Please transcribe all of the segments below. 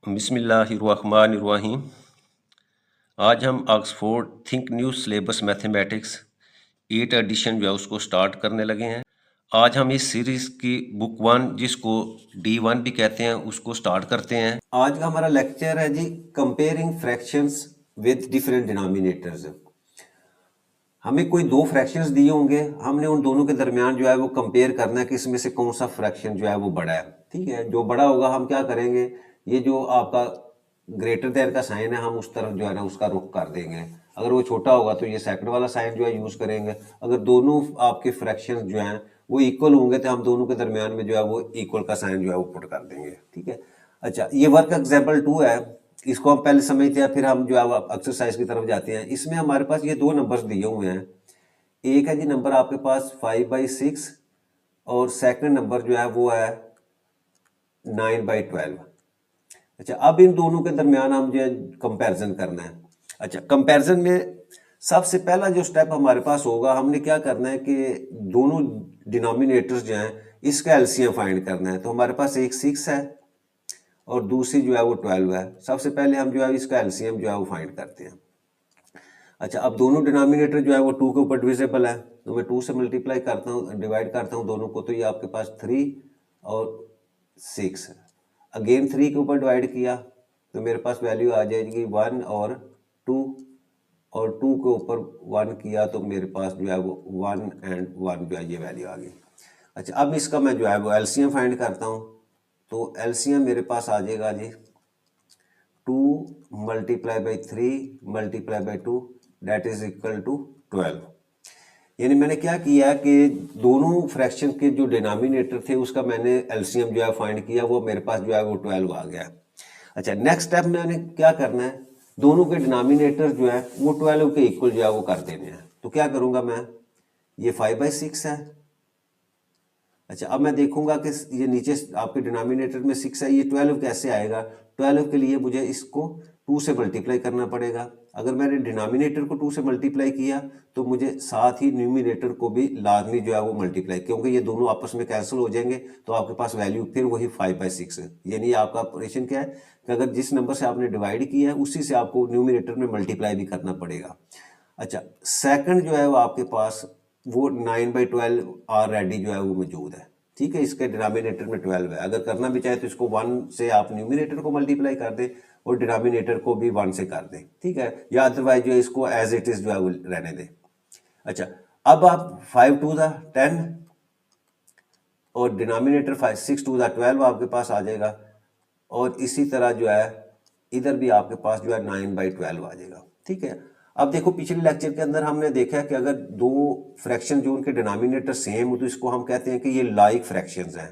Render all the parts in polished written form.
बिस्मिल्लाहिर्रहमानिर्रहीम। आज हम Oxford think new syllabus mathematics 8 edition जो है उसको स्टार्ट करने लगे हैं। आज हम इस सीरीज़ की बुक 1 जिसको D1 भी कहते हैं उसको स्टार्ट करते हैं। आज का हमारा लेक्चर है जी comparing fractions with different denominators. हमें कोई दो फ्रैक्शंस दिए होंगे, हमने उन दोनों के दरमियान जो है वो कंपेयर करना है कि इसमें से कौन सा फ्रैक्शन जो है वो बड़ा है। ठीक है, जो बड़ा होगा हम क्या करेंगे, ये जो आपका ग्रेटर देन का साइन है हम उस तरफ जो है ना उसका रुख कर देंगे। अगर वो छोटा होगा तो ये सेकंड वाला साइन जो है यूज करेंगे। अगर दोनों आपके फ्रैक्शन जो हैं वो इक्वल होंगे तो हम दोनों के दरमियान में जो है वो इक्वल का साइन जो है वो पुट कर देंगे। ठीक है, अच्छा ये वर्क एग्जाम्पल 2 है, इसको हम पहले समझते हैं फिर हम जो है एक्सरसाइज की तरफ जाते हैं। इसमें हमारे पास ये दो नंबर्स दिए हुए हैं। एक है जी नंबर आपके पास 5/6 और सेकंड नंबर जो है वो है 9/12। अच्छा अब इन दोनों के दरमियान हम जो है कंपैरिजन करना है। अच्छा कंपैरिजन में सबसे पहला जो स्टेप हमारे पास होगा, हमने क्या करना है कि दोनों डिनोमिनेटर्स जो हैं इसका एलसीएम फाइंड करना है। तो हमारे पास एक 6 है और दूसरी जो है वो 12 है। सबसे पहले हम जो है इसका एलसीएम जो है वो फाइंड करते हैं। अच्छा अब दोनों डिनोमिनेटर जो है वो 2 के ऊपर डिविजिबल है, तो मैं 2 से मल्टीप्लाई करता हूँ, डिवाइड करता हूँ दोनों को, तो ये आपके पास 3 और 6 है। अगेन 3 के ऊपर डिवाइड किया तो मेरे पास वैल्यू आ जाएगी 1 और 2, और 2 के ऊपर 1 किया तो मेरे पास जो है वो 1 एंड 1 जो है ये वैल्यू आ गई। अच्छा अब इसका मैं जो है वो एलसीएम फाइंड करता हूँ, तो एलसीएम मेरे पास आ जाएगा जी 2 multiply by 3 multiply by 2 that is equal to 12। यानी मैंने क्या किया कि दोनों फ्रैक्शन के जो डिनोमिनेटर थे उसका मैंने एलसीएम जो है फाइंड किया, वो मेरे पास जो है वो 12 आ गया। अच्छा नेक्स्ट स्टेप मैंने क्या करना है, दोनों के डिनोमिनेटर जो है वो 12 के इक्वल जो है वो कर देने हैं। तो क्या करूंगा मैं, ये 5/6 है। अच्छा अब मैं देखूंगा कि ये नीचे आपके डिनोमिनेटर में 6 है, ये 12 कैसे आएगा। 12 के लिए मुझे इसको 2 से मल्टीप्लाई करना पड़ेगा। अगर मैंने डिनोमिनेटर को 2 से मल्टीप्लाई किया तो मुझे साथ ही न्यूमिनेटर को भी लाजमी जो है वो मल्टीप्लाई, क्योंकि ये दोनों आपस में कैंसिल हो जाएंगे तो आपके पास वैल्यू फिर वही 5/6 है। यानी आपका ऑपरेशन क्या है कि अगर जिस नंबर से आपने डिवाइड किया है उसी से आपको न्यूमिनेटर में मल्टीप्लाई भी करना पड़ेगा। अच्छा सेकंड जो है वो आपके पास वो 9/12 ऑलरेडी जो है वो मौजूद है। ठीक है, इसके डिनोमिनेटर में 12 है। अगर करना भी चाहे तो इसको 1 से आप न्यूमिनेटर को मल्टीप्लाई कर दें और डिनोमिनेटर को भी 1 से कर दें। ठीक है, या अदरवाइज जो है इसको एज इट इज जो है वो रहने दें। अच्छा अब आप 5 2 10 और डिनोमिनेटर 6 2 12 आपके पास आ जाएगा, और इसी तरह जो है इधर भी आपके पास जो है 9/12 आ जाएगा। ठीक है, अब देखो पिछले लेक्चर के अंदर हमने देखा कि अगर दो फ्रैक्शन जो उनके डिनोमिनेटर सेम हो तो इसको हम कहते हैं कि ये लाइक फ्रैक्शंस हैं।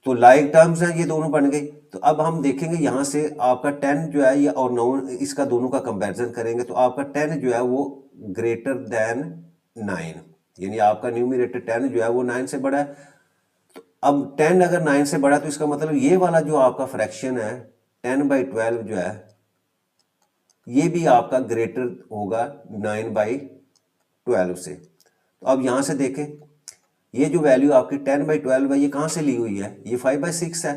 तो लाइक टर्म्स हैं, ये दोनों बन गई। तो अब हम देखेंगे यहाँ से आपका 10 जो है ये और 9 इसका दोनों का कंपैरिजन करेंगे तो आपका 10 जो है वो ग्रेटर देन 9, यानी आपका न्यूमरेटर 10 जो है वो 9 से बड़ा है। तो अब 10 अगर 9 से बड़ा तो इसका मतलब ये वाला जो आपका फ्रैक्शन है 10/12 जो है ये भी आपका ग्रेटर होगा 9/12 से। तो अब यहां से देखें ये जो वैल्यू आपकी 10/12 है ये कहां से ली हुई है, ये 5/6 है।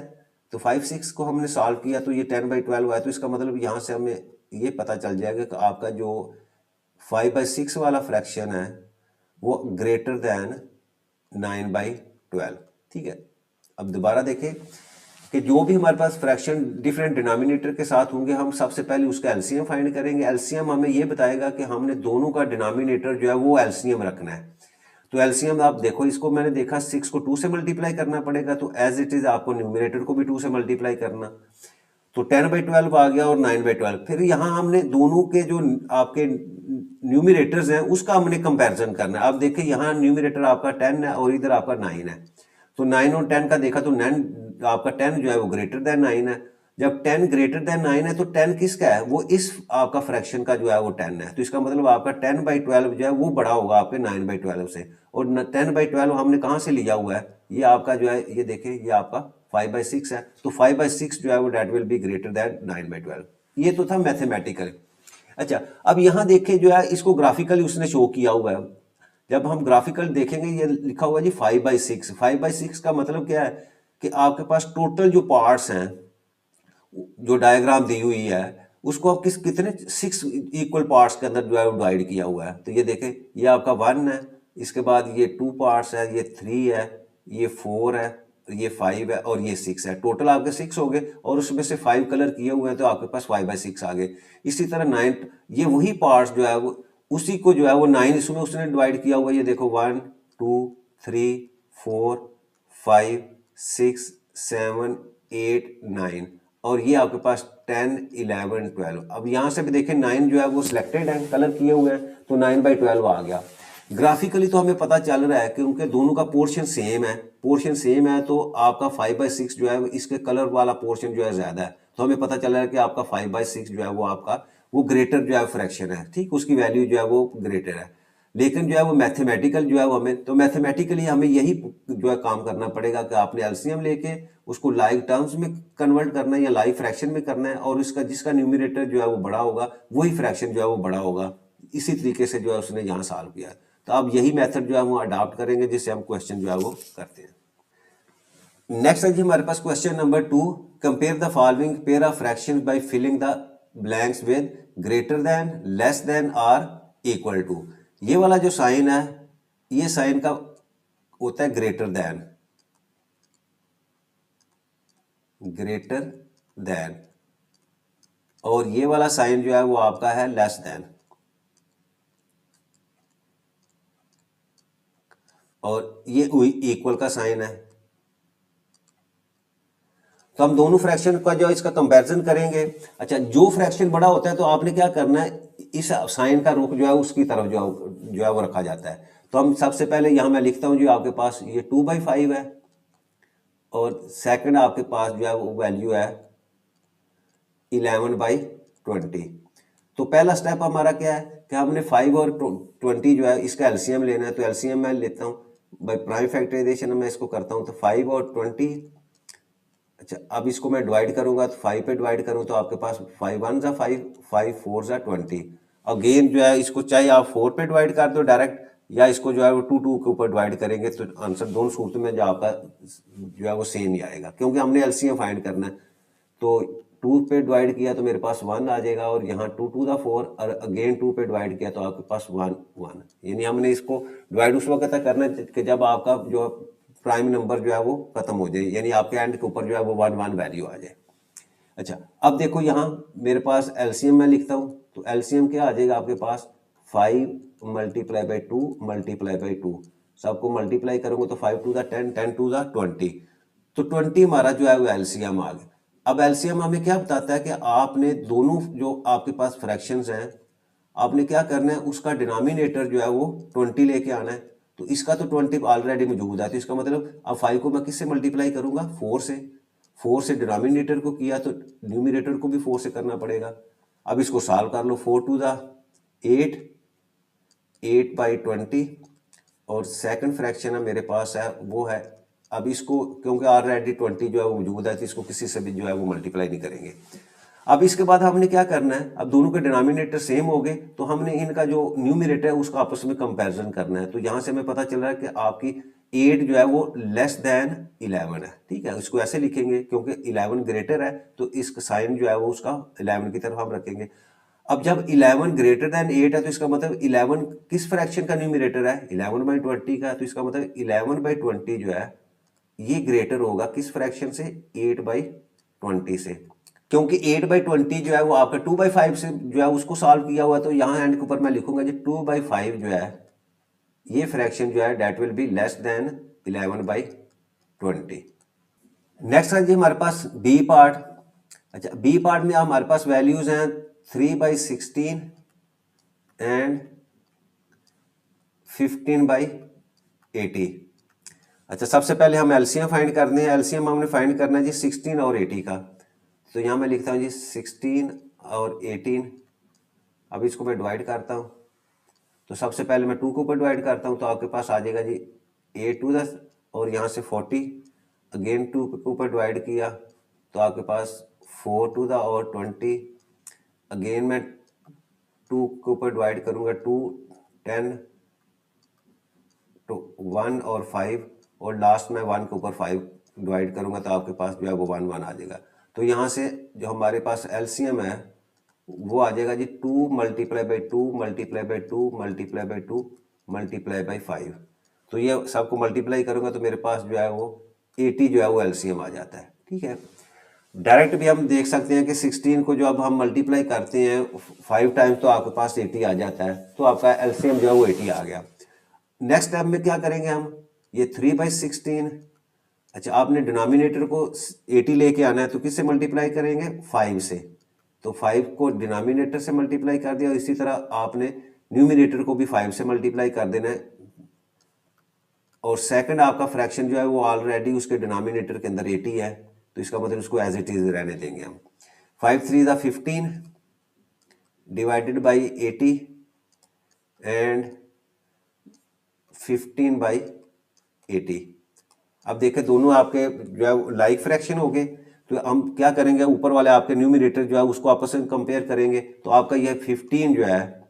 तो 5/6 को हमने सॉल्व किया तो ये 10/12 आया, तो इसका मतलब यहां से हमें ये पता चल जाएगा कि आपका जो 5/6 वाला फ्रैक्शन है वो ग्रेटर देन 9/12। ठीक है, अब दोबारा देखें कि जो भी हमारे पास फ्रैक्शन डिफरेंट डिनोमिनेटर के साथ होंगे हम सबसे पहले उसका एलसीएम फाइंड करेंगे। एलसीएम हमें ये बताएगा कि हमने दोनों का डिनोमिनेटर जो है वो एलसीएम रखना है। तो एलसीएम आप देखो, इसको मैंने देखा 6 को 2 से मल्टीप्लाई करना पड़ेगा, तो एज इट इज आपको न्यूमिनेटर को भी 2 से मल्टीप्लाई करना, तो 10/12 आ गया और 9/12। फिर यहाँ हमने दोनों के जो आपके न्यूमिनेटर्स हैं उसका हमने कंपैरिजन करना है। अब देखिए यहाँ न्यूमिनेटर आपका 10 है और इधर आपका 9 है, तो 9 और 10 का देखा तो 9 आपका 10 जो है वो ग्रेटर देन 9 है। जब 10 ग्रेटर देन 9 है तो 10 किसका है, वो इस आपका फ्रैक्शन का जो है वो 10 है, तो इसका मतलब आपका 10/12 जो है वो बड़ा होगा आपके 9/12 से। और 10/12 हमने कहाँ से लिया हुआ है, ये आपका जो है ये देखिए ये आपका 5/6 है, तो 5/6 जो है वो that will be greater than 9/12। ये तो था मैथमेटिकल। अच्छा अब यहाँ देखें जो है इसको ग्राफिकली उसने शो किया हुआ है। जब हम ग्राफिकल देखेंगे ये लिखा हुआ है जी 5/6। 5/6 का मतलब क्या है कि आपके पास टोटल जो पार्ट्स हैं जो डायग्राम दी हुई है उसको आप कितने 6 इक्वल पार्ट्स के अंदर जो है वो डिवाइड किया हुआ है। तो ये देखें, ये आपका 1 है, इसके बाद ये 2 पार्ट्स है, ये 3 है, ये 4 है, ये 5 है और ये 6 है। टोटल आपके 6 हो गए और उसमें से 5 कलर किए हुए हैं तो आपके पास 5/6 आ गए। इसी तरह 9, ये वही पार्ट्स जो है वो उसी को जो है वो 9 इसमें उसने डिवाइड किया हुआ है। ये देखो 1 2 3 4 5 6 7 8 9 और ये आपके पास 10 11 12। अब यहाँ से भी देखें 9 जो है वो सिलेक्टेड है, कलर किए हुए हैं, तो 9/12 आ गया। ग्राफिकली तो हमें पता चल रहा है कि उनके दोनों का पोर्शन सेम है, पोर्शन सेम है तो आपका 5/6 जो है इसके कलर वाला पोर्शन जो है ज्यादा है। तो हमें पता चल रहा है कि आपका 5/6 जो है वो आपका वो ग्रेटर जो है फ्रैक्शन है, ठीक, उसकी वैल्यू जो है वो ग्रेटर है। लेकिन जो है वो मैथमेटिकल जो है वो हमें, तो मैथमेटिकली हमें यही जो है काम करना पड़ेगा कि आपने एलसीएम लेके उसको लाइव टर्म्स में कन्वर्ट करना है या लाइव फ्रैक्शन में करना है, और इसका जिसका न्यूमरेटर जो है वो बड़ा होगा वही फ्रैक्शन जो है वो बड़ा होगा। इसी तरीके से जो है उसने यहाँ सॉल्व किया है। तो अब यही मेथड जो है वो अडॉप्ट करेंगे जिससे हम क्वेश्चन जो है वो करते हैं। नेक्स्ट है जी हमारे पास question number 2, compare the following pair of fractions by filling the blanks with greater than, less than और इक्वल टू। ये वाला जो साइन है ये साइन का होता है ग्रेटर देन, ग्रेटर देन, और ये वाला साइन जो है वो आपका है लेस देन, और ये इक्वल का साइन है। तो हम दोनों फ्रैक्शन का जो इसका कंपैरिजन करेंगे। अच्छा, जो फ्रैक्शन बड़ा होता है तो आपने क्या करना है, इस साइन का रुख जो है उसकी तरफ जो है वो रखा जाता है। तो हम सबसे पहले यहाँ मैं लिखता हूँ जो आपके पास ये 2/5 है और सेकंड आपके पास जो है वो वैल्यू है 11/20। तो पहला स्टेप हमारा क्या है कि हमने 5 और 20 जो है इसका एलसीएम लेना है। तो एलसीएम मैं लेता हूँ बाय प्राइम फैक्टराइजेशन, मैं इसको करता हूँ तो 5 और 20। अच्छा, अब इसको मैं डिवाइड करूंगा तो 5 पे डिवाइड करूं तो आपके पास 5 1 जा 5, 5 4 जा 20। अगेन जो है इसको चाहे आप 4 पे डिवाइड कर दो डायरेक्ट, या इसको जो है वो 2 2 के ऊपर डिवाइड करेंगे तो आंसर दोनों सूरत में जो आपका जो है वो सेम ही आएगा, क्योंकि हमने एलसीएम फाइंड करना है। तो 2 पे डिवाइड किया तो मेरे पास 1 आ जाएगा, और यहाँ 2 2 दा 4 और अगेन 2 पे डिवाइड किया तो आपके पास 1 1। यानी हमने इसको डिवाइड उस वक्त तक करना है कि जब आपका जो प्राइम नंबर जो है वो खत्म हो जाए, यानी आपके एंड के ऊपर जो है वो 1 1 वैल्यू आ जाए। अच्छा, अब देखो यहाँ मेरे पास एलसीएम मैं लिखता हूँ तो एलसीएम क्या आ जाएगा आपके पास 5 मल्टीप्लाई बाई 2 मल्टीप्लाई बाई 2, सबको मल्टीप्लाई करूंगा तो 5 2 दा 10, 10 2 दा 20। तो 20 हमारा जो है वो एलसीएम आ गया। अब एलसीएम हमें क्या बताता है कि आपने दोनों जो आपके पास फ्रैक्शंस हैं आपने क्या करना है, उसका डिनोमिनेटर जो है वो 20 लेके आना है। तो इसका तो 20 ऑलरेडी मौजूद है, तो इसका मतलब अब 5 को मैं किससे मल्टीप्लाई करूंगा, 4 से। 4 से डिनोमिनेटर को किया तो न्यूमिनेटर को भी 4 से करना पड़ेगा। अब इसको सॉल्व कर लो, 4 2 दा 8, 8/20, और सेकंड फ्रैक्शन है मेरे पास है वो है, अब इसको क्योंकि ऑलरेडी 20 जो है वो मौजूद है तो इसको किसी से भी जो है वो मल्टीप्लाई नहीं करेंगे। अब इसके बाद हमने क्या करना है, अब दोनों के डिनोमिनेटर सेम हो गए तो हमने इनका जो न्यूमरेटर है उसका आपस में कंपैरिजन करना है। तो यहां से हमें पता चल रहा है कि आपकी 8 जो है वो लेस देन 11 है, ठीक है, इसको ऐसे लिखेंगे क्योंकि 11 ग्रेटर है तो इसका साइन जो है वो उसका 11 की तरफ हम रखेंगे। अब जब 11 ग्रेटर देन 8 है तो इसका मतलब 11 किस फ्रैक्शन का न्यूमरेटर है, 11/20 का, तो इसका मतलब 11/20 जो है ये ग्रेटर होगा किस फ्रैक्शन से, 8/20 से, क्योंकि 8/20 जो है वो आपका 2/5 से जो है उसको सॉल्व किया हुआ है। तो यहाँ एंड के ऊपर मैं लिखूंगा जी 2/5 जो है ये फ्रैक्शन जो है that will be less than 11/20। Next है जी हमारे पास बी पार्ट। अच्छा, बी पार्ट में हमारे पास वैल्यूज हैं 3/16 एंड 15/80। अच्छा, सबसे पहले हम एलसीएम फाइंड करने हैं। एलसीएम हमने फाइंड करना है जी 16 और 80 का। तो यहाँ मैं लिखता हूँ जी 16 और 18। अब इसको मैं डिवाइड करता हूँ तो सबसे पहले मैं 2 के ऊपर डिवाइड करता हूँ तो आपके पास आ जाएगा जी 8 टू 10 और यहाँ से 40, अगेन 2 के ऊपर डिवाइड किया तो आपके पास 4 टू द और 20, अगेन मैं 2 के ऊपर डिवाइड करूँगा 2 10 तो 1 और 5, और लास्ट में 1 के ऊपर 5 डिवाइड करूँगा तो आपके पास जो है वो 1 1 आ जाएगा। तो यहाँ से जो हमारे पास एलसीएम है वो आ जाएगा जी 2 multiply by 2 multiply by 2 multiply by 2 multiply by 5। तो ये सबको मल्टीप्लाई करूँगा तो मेरे पास जो है वो 80 जो है वो एलसीएम आ जाता है। ठीक है, डायरेक्ट भी हम देख सकते हैं कि 16 को जो अब हम मल्टीप्लाई करते हैं 5 टाइम्स तो आपके पास 80 आ जाता है, तो आपका एलसीएम जो है वो 80 आ गया। नेक्स्ट स्टेप में क्या करेंगे हम, ये 3/16। अच्छा, आपने डिनोमिनेटर को 80 लेके आना है तो किससे मल्टीप्लाई करेंगे, 5 से। तो 5 को डिनोमिनेटर से मल्टीप्लाई कर दिया, इसी तरह आपने न्यूमिनेटर को भी 5 से मल्टीप्लाई कर देना है। और सेकंड आपका फ्रैक्शन जो है वो ऑलरेडी उसके डिनोमिनेटर के अंदर 80 है, तो इसका मतलब उसको एज इट इज रहने देंगे हम। 5 3 ज़ा 15 डिवाइडेड बाई 80 एंड 15/80। अब देखें दोनों आपके जो है लाइक फ्रैक्शन हो गए, तो हम क्या करेंगे, ऊपर वाले आपके न्यूमिनेटर जो है उसको आपस में कंपेयर करेंगे। तो आपका यह 15 जो है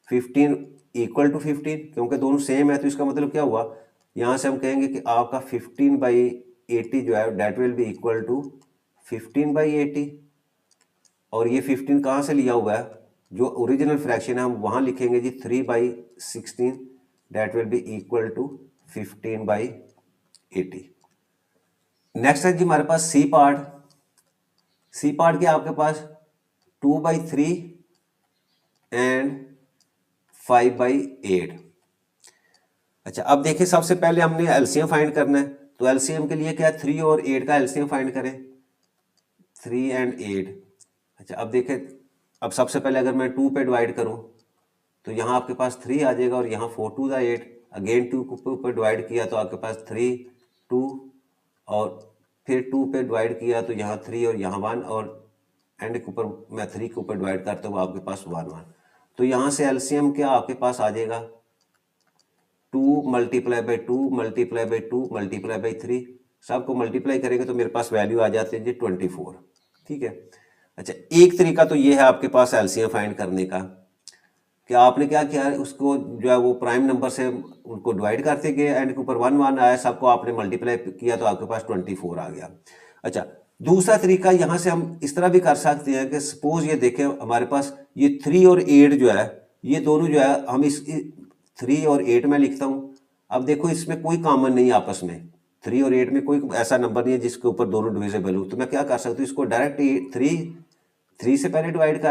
15 इक्वल टू 15, क्योंकि दोनों सेम है, तो इसका मतलब क्या हुआ, यहाँ से हम कहेंगे कि आपका 15/80 जो है that will be equal to 15/80। और ये 15 कहाँ से लिया हुआ है, जो ओरिजिनल फ्रैक्शन है हम वहाँ लिखेंगे जी 3/16 that will be equal to 15/80। Next है जी हमारे पास सी पार्ट। सी पार्ट क्या आपके पास 2/3 एंड 5/8। अच्छा, अब देखिए सबसे पहले हमने एलसीएम फाइंड करना है, तो एलसीएम के लिए क्या 3 और 8 का एलसीएम फाइंड करें, 3 एंड 8। अच्छा, अब देखें, अब सबसे पहले अगर मैं 2 पे डिवाइड करूं तो यहाँ आपके पास 3 आ जाएगा, और यहाँ 4 2 8, अगेन 2 के ऊपर डिवाइड किया तो आपके पास 3 2, और फिर 2 पे डिवाइड किया तो यहाँ 3 और यहाँ 1, और एंड के ऊपर मैं 3 के ऊपर डिवाइड करता हूँ आपके पास 1 1। तो यहाँ से एलसीएम क्या आपके पास आ जाएगा 2 multiply by 2 multiply by 2 multiply by 3, सबको मल्टीप्लाई करेंगे तो मेरे पास वैल्यू आ जाती है जी 24। ठीक है। अच्छा, एक तरीका तो ये है आपके पास एलसीएम फाइंड करने का, कि आपने क्या किया, उसको जो है वो प्राइम नंबर से उनको डिवाइड करते गए, एंड के ऊपर 1 1 आया, सबको आपने मल्टीप्लाई किया तो आपके पास 24 आ गया। अच्छा, दूसरा तरीका यहाँ से हम इस तरह भी कर सकते हैं कि सपोज ये देखें हमारे पास ये 3 और 8 जो है, ये दोनों जो है हम इस 3 और 8 में लिखता हूँ। अब देखो इसमें कोई कॉमन नहीं है आपस में, 3 और 8 में कोई ऐसा नंबर नहीं है जिसके ऊपर दोनों डिविजिबल हो, तो मैं क्या कर सकता हूँ, इसको डायरेक्ट 3 से पहले डिवाइड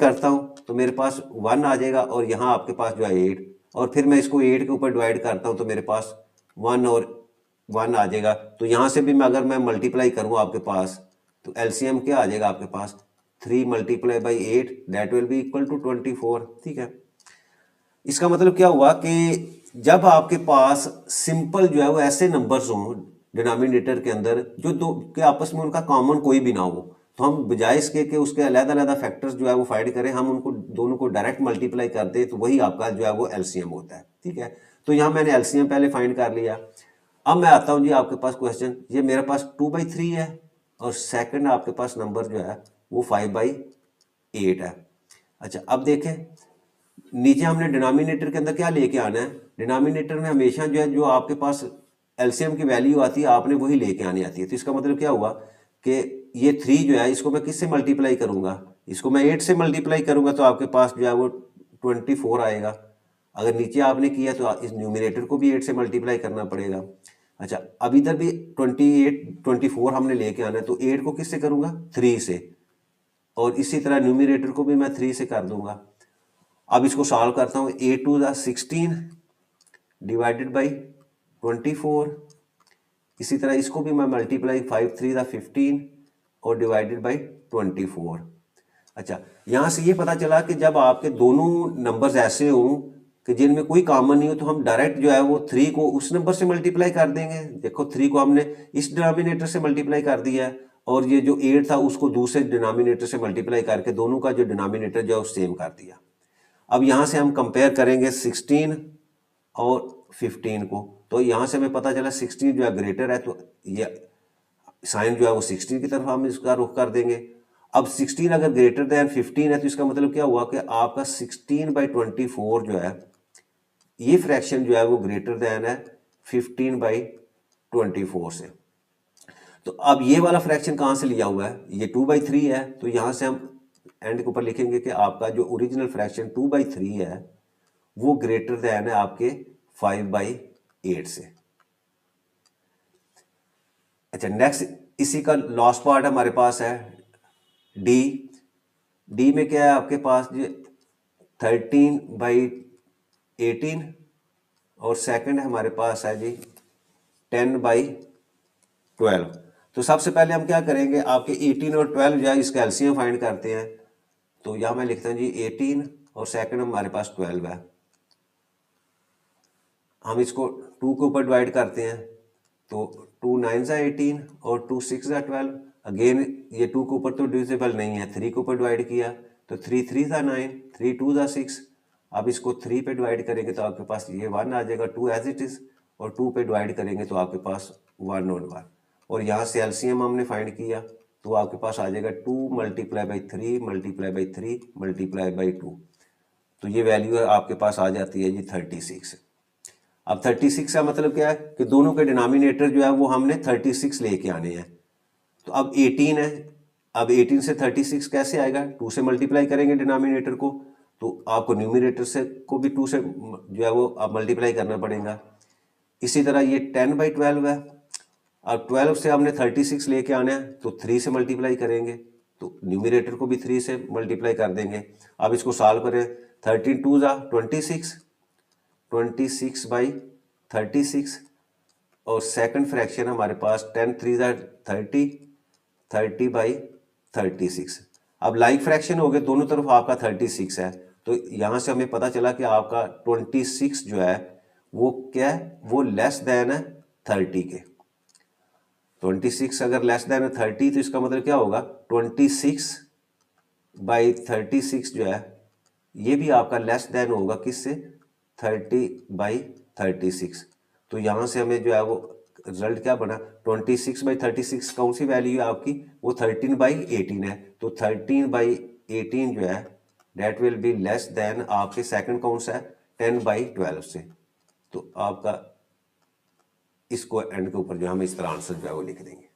करता हूँ तो मेरे पास 1 आ जाएगा, और यहाँ आपके पास जो है 8, और फिर मैं इसको 8 के ऊपर डिवाइड करता हूँ तो मेरे पास 1 और 1 आ जाएगा। तो यहाँ से भी मैं अगर मैं मल्टीप्लाई करूँ आपके पास, तो एलसीएम क्या आ जाएगा आपके पास 3 multiply by 8 that will be equal to 24। ठीक है, इसका मतलब क्या हुआ कि जब आपके पास सिंपल जो है वो ऐसे नंबर्स हों डिनोमिनेटर के अंदर जो दो के आपस में उनका कॉमन कोई भी ना हो, तो हम बजाय इसके कि उसके अलग-अलग फैक्टर्स जो है वो फाइंड करें, हम उनको दोनों को डायरेक्ट मल्टीप्लाई कर दें, तो वही आपका जो है वो एलसीएम होता है। ठीक है, तो यहाँ मैंने एलसीएम पहले फाइंड कर लिया। अब मैं आता हूँ जी आपके पास क्वेश्चन, ये मेरे पास 2/3 है, और सेकंड आपके पास नंबर जो है वो 5/8 है। अच्छा, अब देखें नीचे हमने डिनोमिनेटर के अंदर क्या लेके आना है, डिनोमिनेटर में हमेशा जो है जो आपके पास एलसीएम की वैल्यू आती है आपने वही लेके आनी आती है। तो इसका मतलब क्या हुआ कि ये 3 जो है इसको मैं किससे मल्टीप्लाई करूंगा, इसको मैं 8 से मल्टीप्लाई करूंगा तो आपके पास जो है वो 24 आएगा। अगर नीचे आपने किया तो इस न्यूमिनेटर को भी 8 से मल्टीप्लाई करना पड़ेगा। अच्छा, अब इधर भी 24 हमने लेके आना है, तो 8 को किससे करूंगा 3 से, और इसी तरह न्यूमिनेटर को भी मैं 3 से कर दूंगा। अब इसको सॉल्व करता हूँ, 8 2 ज़ा 16 डिवाइडेड बाई 24, इसी तरह इसको भी मैं मल्टीप्लाई 5 3 ज़ा 15 और डिवाइडेड बाई 24। अच्छा, यहाँ से ये पता चला कि जब आपके दोनों नंबर्स ऐसे हों कि जिनमें कोई कॉमन नहीं हो, तो हम डायरेक्ट जो है वो 3 को उस नंबर से मल्टीप्लाई कर देंगे। देखो 3 को हमने इस डिनोमिनेटर से मल्टीप्लाई कर दिया है, और ये जो 8 था उसको दूसरे डिनोमिनेटर से मल्टीप्लाई करके दोनों का जो डिनोमिनेटर जो है सेम कर दिया। अब यहाँ से हम कंपेयर करेंगे 16 और 15 को, तो यहाँ से हमें पता चला 16 जो है ग्रेटर है, तो ये साइन जो है वो 16 की तरफ हम इसका रुख कर देंगे। अब 16 अगर ग्रेटर देन 15 है तो इसका मतलब क्या हुआ कि आपका 16/24 जो है ये फ्रैक्शन जो है वो ग्रेटर देन है 15/24 से। तो अब ये वाला फ्रैक्शन कहाँ से लिया हुआ है, ये 2/3 है, तो यहाँ से हम एंड के ऊपर लिखेंगे कि आपका जो ओरिजिनल फ्रैक्शन 2/3 है वो ग्रेटर दैन है आपके 5/8 से। अच्छा, नेक्स्ट इसी का लास्ट पार्ट हमारे पास है डी। डी में क्या है आपके पास जी 13/18 और सेकंड हमारे पास है जी 10/12। तो सबसे पहले हम क्या करेंगे, आपके 18 और 12 जो है इसका एलसीएम फाइंड करते हैं। तो यहाँ मैं लिखता हूँ जी 18 और सेकंड हमारे पास 12 है। हम इसको 2 के ऊपर डिवाइड करते हैं, तो 2 9 ज़ा 18 और 2 6 ज़ा 12। अगेन ये 2 के ऊपर तो डिविजिबल नहीं है, 3 के ऊपर डिवाइड किया तो 3 3 ज़ा 9, 3 2 ज़ा 6। अब इसको 3 पे डिवाइड करेंगे तो आपके पास ये 1 आ जाएगा, 2 एज इट इज़, और 2 पे डिवाइड करेंगे तो आपके पास 1 और 1, और यहाँ से एलसीएम हमने फाइंड किया तो आपके पास आ जाएगा 2 × 3 × 3 × 2। तो ये वैल्यू है आपके पास आ जाती है जी 36। अब 36 का मतलब क्या है कि दोनों के डिनोमिनेटर जो है वो हमने 36 लेके आने हैं। तो अब 18 है, अब 18 से 36 कैसे आएगा, 2 से मल्टीप्लाई करेंगे डिनोमिनेटर को, तो आपको न्यूमिनेटर से को भी 2 से जो है वो आप मल्टीप्लाई करना पड़ेगा। इसी तरह ये 10/12 है, अब 12 से हमने 36 लेके आना है तो 3 से मल्टीप्लाई करेंगे, तो न्यूमिनेटर को भी 3 से मल्टीप्लाई कर देंगे। अब इसको सॉल्व करें, 13 2 ज़ा 26, 26/36, और सेकंड फ्रैक्शन हमारे पास 10 3 ज़ा 30, 30/36। अब लाइक फ्रैक्शन हो गए, दोनों तरफ आपका 36 है, तो यहाँ से हमें पता चला कि आपका 26 जो है वो क्या है, वो लेस देन है 30 के। 26 अगर लेस देन है 30 तो इसका मतलब क्या होगा, 26/36 जो है ये भी आपका लेस देन होगा किससे, 30/36। तो यहाँ से हमें जो है वो रिजल्ट क्या बना, 26/36 कौन सी वैल्यू है आपकी, वो 13/18 है। तो 13/18 जो है that will be less than आपके सेकंड कौन सा है, 10/12 से। तो आपका इसको एंड के ऊपर जो हम इस तरह आंसर जो है वो लिख देंगे।